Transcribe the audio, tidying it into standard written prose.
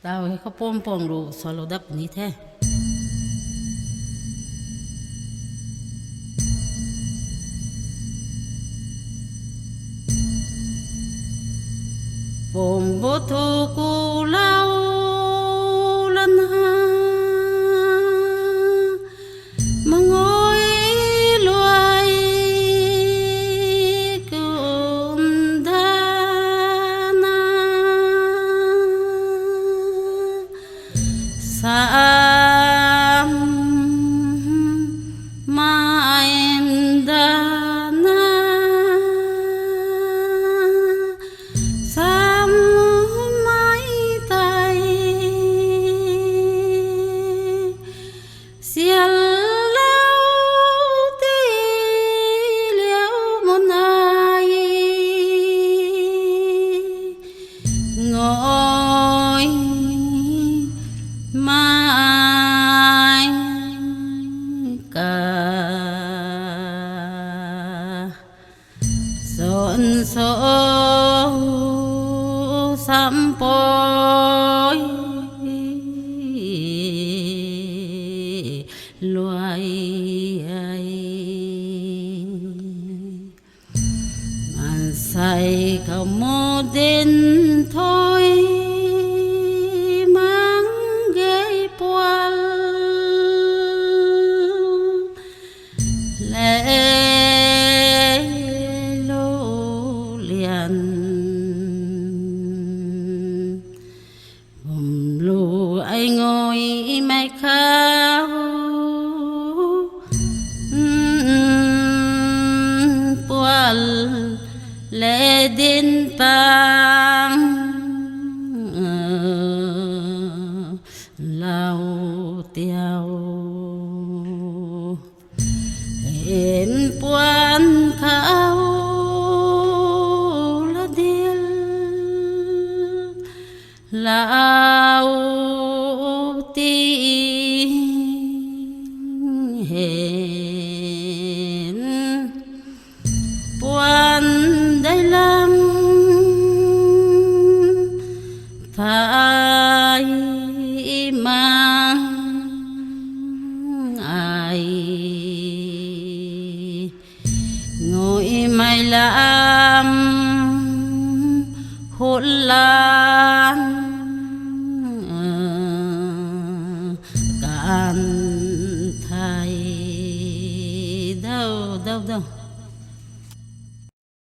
Tao hay có pom pom ru solo dap ni the. Pom bo thu ku lau lan ha mangoi luai kun dana sam main dana sam mai tai xial lao ti liao mon ai ngồi mai ca son so sampoi loài ai mà say không một đến thôi mang ghế poal lệ lô liền bùm lù ai ngồi mai khao poal lệ đến tang lao tiêu hẹn quan khao là điên lao ti hẹn quan đây lắm phải mang ai ngồi mày làm hôn la